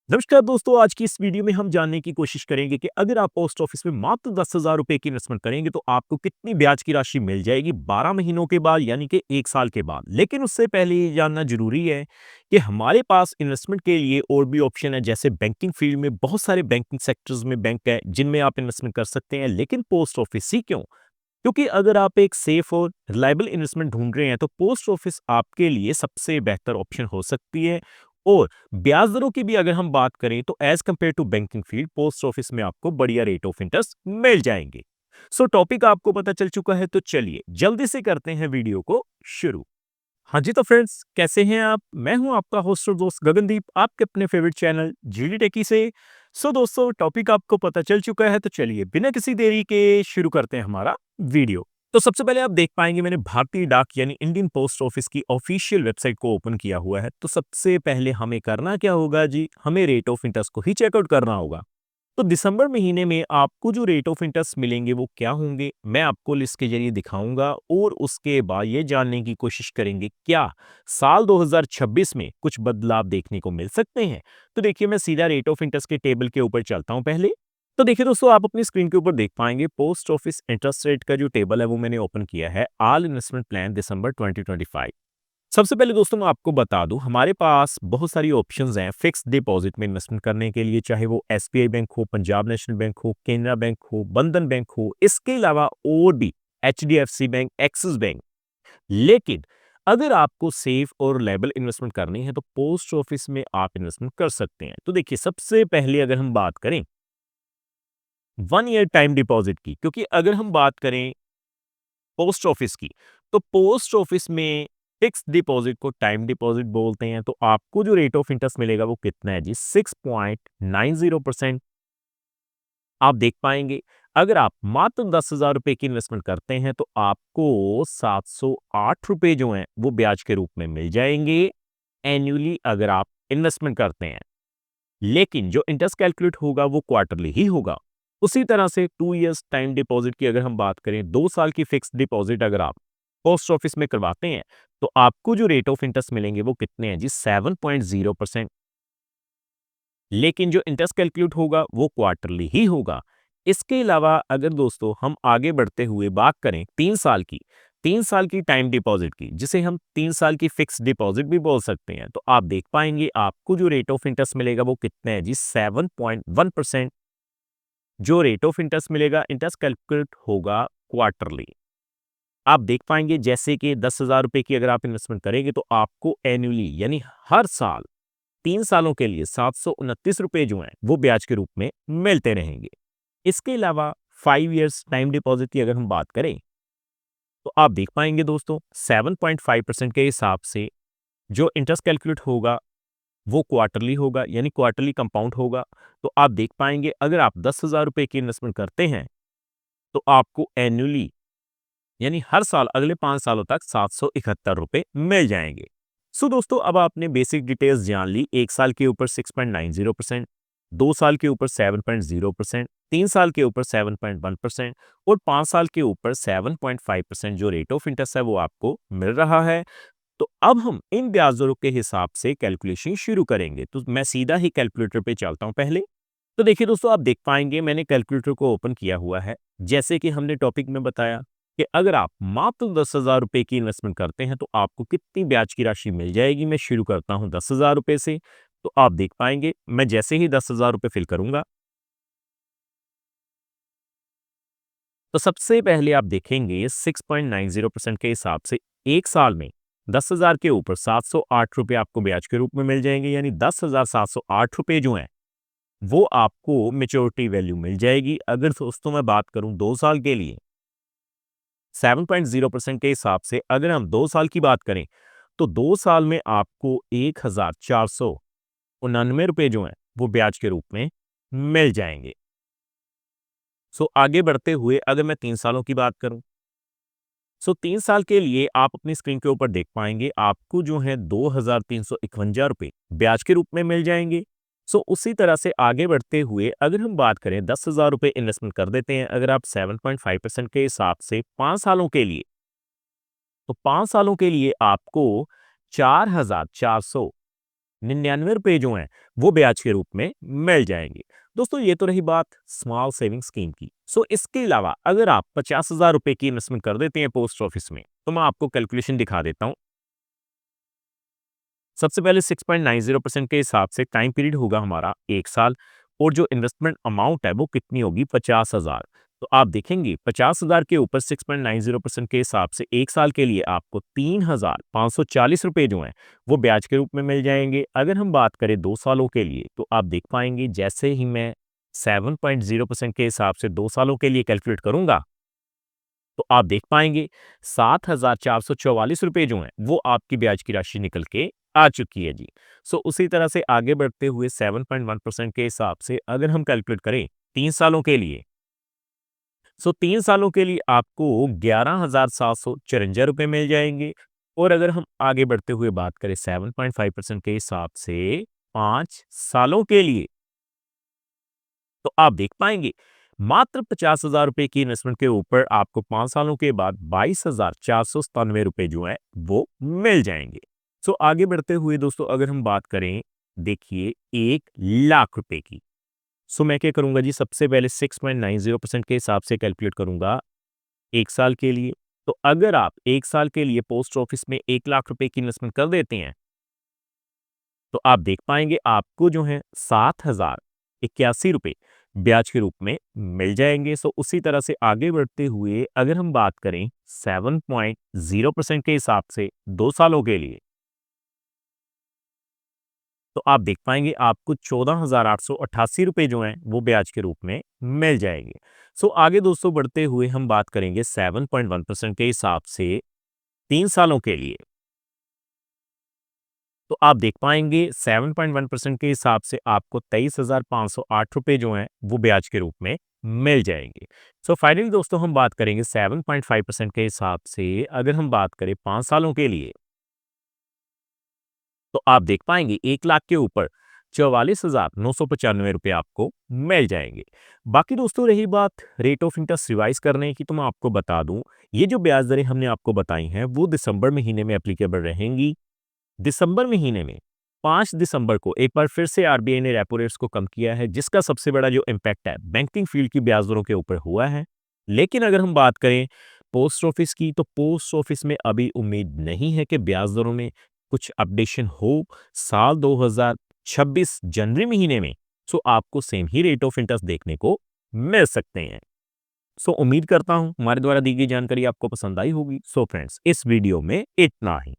नमस्कार दोस्तों, आज की इस वीडियो में हम जानने की कोशिश करेंगे कि अगर आप पोस्ट ऑफिस में मात्र 10,000 रुपए की इन्वेस्टमेंट करेंगे तो आपको कितनी ब्याज की राशि मिल जाएगी 12 महीनों के बाद यानी कि 1 साल के बाद। लेकिन उससे पहले ये जानना ज़रूरी है कि हमारे पास इन्वेस्टमेंट के लिए और भी ऑप्शन है। जैसे बैंकिंग फील्ड में बहुत सारे बैंकिंग सेक्टर्स में बैंक है जिनमें आप इन्वेस्टमेंट कर सकते हैं, लेकिन पोस्ट ऑफिस ही क्यों? क्योंकि अगर आप एक सेफ और रिलायबल इन्वेस्टमेंट ढूंढ रहे हैं तो पोस्ट ऑफिस आपके लिए सबसे बेहतर ऑप्शन हो सकती है। और ब्याज दरों की भी अगर हम बात करें तो as compare to banking field post office में आपको बढ़िया रेट ऑफ इंटरेस्ट मिल जाएंगे। सो टॉपिक आपको पता चल चुका है, तो चलिए जल्दी से करते हैं वीडियो को शुरू। हाँ जी, तो फ्रेंड्स कैसे हैं आप? मैं हूं आपका होस्ट और दोस्त गगनदीप, आपके अपने फेवरेट चैनल जीडी टेकी से। सो दोस्तों, टॉपिक आपको पता चल चुका है, तो चलिए बिना किसी देरी के शुरू करते हैं हमारा वीडियो। तो सबसे पहले आप देख पाएंगे मैंने भारतीय डाक यानी इंडियन पोस्ट ऑफिस की ऑफिशियल वेबसाइट को ओपन किया हुआ है। तो सबसे पहले हमें करना क्या होगा जी, हमें रेट ऑफ इंटरेस्ट को ही चेकआउट करना होगा। तो दिसंबर महीने में आपको जो रेट ऑफ इंटरेस्ट मिलेंगे वो क्या होंगे, मैं आपको लिस्ट के जरिए दिखाऊंगा और उसके बाद ये जानने की कोशिश करेंगे क्या साल 2026 में कुछ बदलाव देखने को मिल सकते हैं। तो देखिए, मैं सीधा रेट ऑफ इंटरेस्ट के टेबल के ऊपर चलता हूं पहले। तो देखिए दोस्तों, आप अपनी स्क्रीन के ऊपर देख पाएंगे पोस्ट ऑफिस इंटरेस्ट रेट का जो टेबल है वो मैंने ओपन किया है, ऑल इन्वेस्टमेंट प्लान दिसंबर 2025। सबसे पहले दोस्तों मैं आपको बता दूं, हमारे पास बहुत सारी ऑप्शंस हैं फिक्स डिपॉजिट में इन्वेस्टमेंट करने के लिए, चाहे वो एसबीआई बैंक हो, पंजाब नेशनल बैंक हो, केनरा बैंक हो, बंधन बैंक हो, इसके अलावा और भी एचडीएफसी बैंक, एक्सिस बैंक। लेकिन अगर आपको सेफ और रिलायबल इन्वेस्टमेंट करनी है तो पोस्ट ऑफिस में आप इन्वेस्टमेंट कर सकते हैं। तो देखिए, सबसे पहले अगर हम बात करें 1 ईयर टाइम डिपॉजिट की, क्योंकि अगर हम बात करें पोस्ट ऑफिस की, तो पोस्ट ऑफिस में फिक्स डिपॉजिट को टाइम डिपॉजिट बोलते हैं। तो आपको जो रेट ऑफ इंटरेस्ट मिलेगा वो कितना है जी, 6.90%। आप देख पाएंगे अगर आप मात्र 10,000 रुपए की इन्वेस्टमेंट करते हैं तो आपको 708 रुपए जो हैं वो ब्याज के रूप में मिल जाएंगे एनुअली, अगर आप इन्वेस्टमेंट करते हैं। लेकिन जो इंटरेस्ट कैलकुलेट होगा वो क्वार्टरली ही होगा। उसी तरह से 2 इयर्स टाइम डिपॉजिट की अगर हम बात करें, 2 साल की फिक्स डिपॉजिट अगर आप पोस्ट ऑफिस में करवाते हैं तो आपको जो रेट ऑफ इंटरेस्ट मिलेंगे वो कितने हैं जी, 7.0%। लेकिन जो इंटरेस्ट कैलकुलेट होगा वो क्वार्टरली ही होगा। इसके अलावा अगर दोस्तों हम आगे बढ़ते हुए बात करें 3 साल की, 3 साल की टाइम डिपॉजिट की, जिसे हम 3 साल की फिक्स डिपॉजिट भी बोल सकते हैं, तो आप देख पाएंगे आपको जो रेट ऑफ इंटरेस्ट मिलेगा वो कितना है जी, 7.1%। जो रेट ऑफ इंटरेस्ट मिलेगा, इंटरेस्ट कैलकुलेट होगा क्वार्टरली। आप देख पाएंगे जैसे कि 10,000 रुपए की अगर आप इन्वेस्टमेंट करेंगे तो आपको एनुअली यानी हर साल 3 सालों के लिए 729 रुपए जो हैं वो ब्याज के रूप में मिलते रहेंगे। इसके अलावा 5 इयर्स टाइम डिपॉजिट की अगर हम बात करें तो आप देख पाएंगे दोस्तों 7.5% के हिसाब से जो इंटरेस्ट कैलकुलेट होगा वो क्वार्टरली होगा, यानी क्वार्टरली कंपाउंड होगा। तो आप देख पाएंगे अगर आप 10,000 रुपए की इन्वेस्टमेंट करते हैं तो आपको एनुअली यानी हर साल अगले 5 सालों तक 771 रुपए मिल जाएंगे। सो दोस्तों, अब आपने बेसिक डिटेल्स जान ली। 1 साल के ऊपर 6.90%, 2 साल के ऊपर 7.0%, 3 साल के ऊपर 7.1% और 5 साल के ऊपर 7.5% जो रेट ऑफ इंटरेस्ट है वो आपको मिल रहा है। तो अब हम इन ब्याज दरों के हिसाब से कैलकुलेशन शुरू करेंगे। तो मैं सीधा ही कैलकुलेटर पे चलता हूं पहले। तो देखिए दोस्तों, आप देख पाएंगे मैंने कैलकुलेटर को ओपन किया हुआ है। जैसे कि हमने टॉपिक में बताया कि अगर आप मात्र 10,000 रुपए की इन्वेस्टमेंट करते हैं तो आपको कितनी ब्याज की राशि मिल जाएगी। मैं शुरू करता हूं 10,000 रुपए से। तो आप देख पाएंगे मैं जैसे ही 10,000 रुपए फिल करूंगा तो सबसे पहले आप देखेंगे 6.90% के हिसाब से 1 साल में 10,000 के ऊपर 708 रुपए आपको ब्याज के रूप में मिल जाएंगे, यानी 10,708 रुपए जो हैं वो आपको मेच्योरिटी वैल्यू मिल जाएगी। अगर दोस्तों मैं बात करूं 2 साल के लिए 7.0% के हिसाब से, अगर हम 2 साल की बात करें तो 2 साल में आपको 1,499 रुपए जो हैं वो ब्याज के रूप में मिल जाएंगे। सो आगे बढ़ते हुए अगर मैं 3 सालों की बात करूं, सो 3 साल के लिए आप अपनी स्क्रीन के ऊपर देख पाएंगे आपको जो है 2,351 रुपए ब्याज के रूप में मिल जाएंगे। सो उसी तरह से आगे बढ़ते हुए अगर हम बात करें 10,000 रुपए इन्वेस्टमेंट कर देते हैं अगर आप 7.5% के हिसाब से 5 सालों के लिए, तो 5 सालों के लिए आपको 4,400 ₹99 जो हैं वो ब्याज के रूप में मिल जाएंगे। दोस्तों ये तो रही बात स्मॉल सेविंग स्कीम की। सो इसके अलावा अगर आप ₹50,000 की इन्वेस्टमेंट कर देते हैं पोस्ट ऑफिस में, तो मैं आपको कैलकुलेशन दिखा देता हूँ। सबसे पहले 6.90% के हिसाब से टाइम पीरियड होगा हमारा 1 साल, और जो इन्वेस्टमेंट अमाउंट है वो कितनी होगी 50,000। तो आप देखेंगे 50,000 के ऊपर 6.90% के हिसाब से 1 साल के लिए आपको ₹3,540 जो हैं वो ब्याज के रूप में मिल जाएंगे। अगर हम बात करें 2 सालों के लिए, तो आप देख पाएंगे जैसे ही मैं 7.0% के हिसाब से 2 सालों के लिए कैलकुलेट करूंगा, तो आप देख पाएंगे ₹7,444 जो हैं वो आपकी ब्याज की राशि निकल के आ चुकी है जी। सो उसी तरह से आगे बढ़ते हुए 7.1% के हिसाब से अगर हम कैलकुलेट करें 3 सालों के लिए, सो 3 सालों के लिए आपको ₹11,754 मिल जाएंगे। और अगर हम आगे बढ़ते हुए बात करें 7.5% के हिसाब से 5 सालों के लिए, तो आप देख पाएंगे मात्र ₹50,000 की इन्वेस्टमेंट के ऊपर आपको 5 सालों के बाद ₹22,497 जो है वो मिल जाएंगे। सो आगे बढ़ते हुए दोस्तों अगर हम बात करें, देखिए ₹1,00,000 की। सो मैं क्या करूंगा जी, सबसे पहले 6.90% के हिसाब से कैलकुलेट करूंगा 1 साल के लिए। तो अगर आप 1 साल के लिए पोस्ट ऑफिस में ₹1,00,000 की इन्वेस्टमेंट कर देते हैं, तो आप देख पाएंगे आपको जो है ₹7,081 ब्याज के रूप में मिल जाएंगे। सो उसी तरह से आगे बढ़ते हुए अगर हम बात करें 7.0% के हिसाब से 2 सालों के लिए, तो आप देख पाएंगे आपको ₹14,888 जो हैं वो ब्याज के रूप में मिल जाएंगे। सो आगे दोस्तों बढ़ते हुए हम बात करेंगे 7.1% के हिसाब से 3 सालों के लिए, तो आप देख पाएँगे 7.1% के हिसाब से आपको ₹23,508 जो हैं, वो ब्याज के रूप में मिल जाएँगे। सो फाइनली दोस्तों हम बात करेंगे 7.5% के हिसाब से अगर हम बात करें 5 सालों के लिए, तो आप देख पाएँगे 1 लाख के ऊपर ₹44,995 आपको मिल जाएँगे। बाकी दोस्तों रही बात रेट ऑफ इंटरेस्ट रिवाइज़ करने की, तो मैं आपको बता दूँ, ये जो ब्याज दरें हमने आपको बताई हैं, वो दिसंबर महीने में एप्लीकेबल रहेंगी। दिसंबर महीने में 5 दिसंबर को एक बार फिर से आरबीआई ने रेपो रेट्स को कम किया है, जिसका सबसे बड़ा जो इम्पैक्ट है बैंकिंग फील्ड की ब्याज दरों के ऊपर हुआ है। लेकिन अगर हम बात करें पोस्ट ऑफिस की, तो पोस्ट ऑफिस में अभी उम्मीद नहीं है कि ब्याज दरों में कुछ अपडेशन हो। साल 2026 जनवरी महीने में सो आपको same he rate of interest देखने को मिल सकते हैं। सो उम्मीद करता हूं हमारे द्वारा दी गई जानकारी आपको पसंद आई होगी। सो फ्रेंड्स, इस वीडियो में इतना ही।